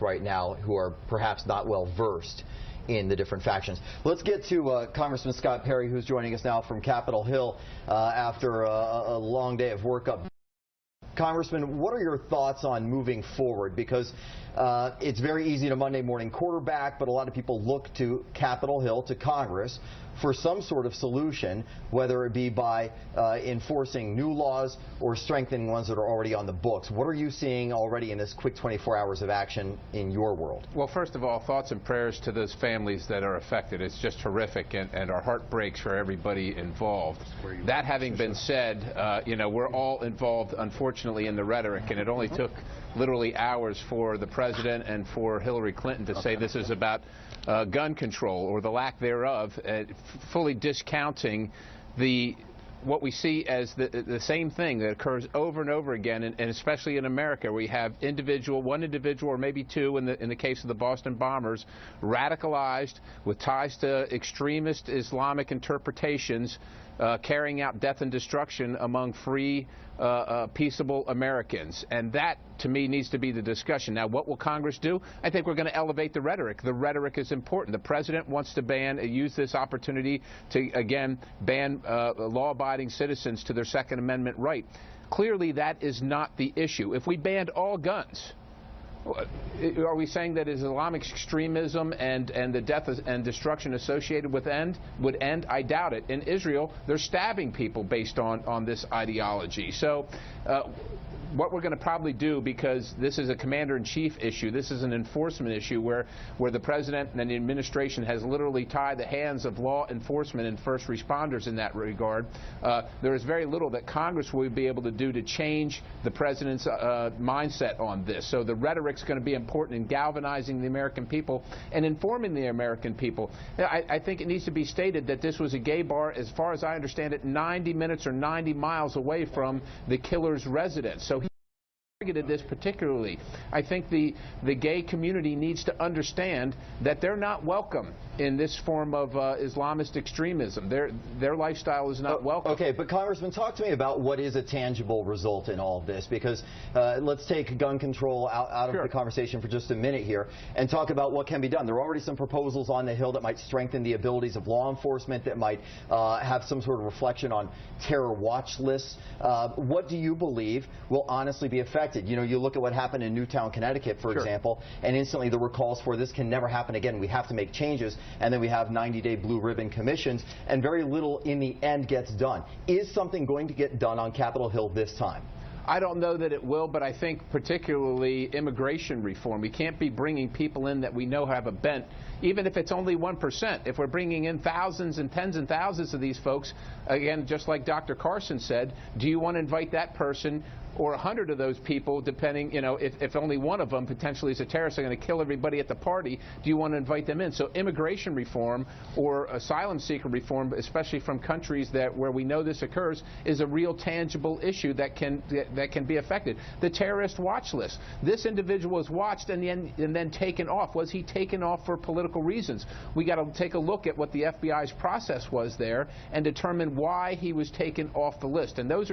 right now who are perhaps not well versed in the different factions. Let's get to Congressman Scott Perry, who's joining us now from Capitol Hill after a long day of work up. Congressman, what are your thoughts on moving forward? Because it's very easy to Monday morning quarterback, but a lot of people look to Capitol Hill, to Congress, for some sort of solution, whether it be by enforcing new laws or strengthening ones that are already on the books. What are you seeing already in this quick 24 hours of action in your world? Well, first of all, thoughts and prayers to those families that are affected. It's just horrific, and our heart breaks for everybody involved. That having been said, you know, we're all involved, unfortunately, in the rhetoric, and it only took literally hours for the president and for Hillary Clinton to say this is about gun control or the lack thereof, fully discounting what we see as the same thing that occurs over and over again, and especially in America, where we have one individual or maybe two, in the case of the Boston bombers, radicalized with ties to extremist Islamic interpretations, carrying out death and destruction among free, peaceable Americans. And that, to me, needs to be the discussion. Now, what will Congress do? I think we're going to elevate the rhetoric. The rhetoric is important. The president wants to use this opportunity to, again, ban law-abiding citizens to their Second Amendment right. Clearly, that is not the issue. If we banned all guns, are we saying that Islamic extremism and the death and destruction associated with would end? I doubt it. In Israel, they're stabbing people based on this ideology. So what we're going to probably do, because this is a commander-in-chief issue, this is an enforcement issue where the president and the administration has literally tied the hands of law enforcement and first responders in that regard. There is very little that Congress will be able to do to change the president's mindset on this. So the rhetoric's going to be important in galvanizing the American people and informing the American people. I think it needs to be stated that this was a gay bar, as far as I understand it, 90 minutes or 90 miles away from the killer's residence. So he targeted this particularly. I think the gay community needs to understand that they're not welcome in this form of Islamist extremism. Their lifestyle is not welcome. Okay, but Congressman, talk to me about what is a tangible result in all of this, because let's take gun control out of the conversation for just a minute here and talk about what can be done. There are already some proposals on the Hill that might strengthen the abilities of law enforcement, that might have some sort of reflection on terror watch lists. What do you believe will honestly be effective? You know, you look at what happened in Newtown, Connecticut, for example, and instantly there were calls for this can never happen again. We have to make changes, and then we have 90-day blue ribbon commissions, and very little in the end gets done. Is something going to get done on Capitol Hill this time? I don't know that it will, but I think particularly immigration reform. We can't be bringing people in that we know have a bent, even if it's only 1%. If we're bringing in thousands and tens and thousands of these folks, again, just like Dr. Carson said, do you want to invite that person or 100 of those people, depending, you know, if only one of them potentially is a terrorist, they're going to kill everybody at the party, do you want to invite them in? So immigration reform or asylum seeker reform, especially from countries where we know this occurs, is a real tangible issue that can be affected. The terrorist watch list. This individual was watched and then taken off. Was he taken off for political reasons? We got to take a look at what the FBI's process was there and determine why he was taken off the list. And those are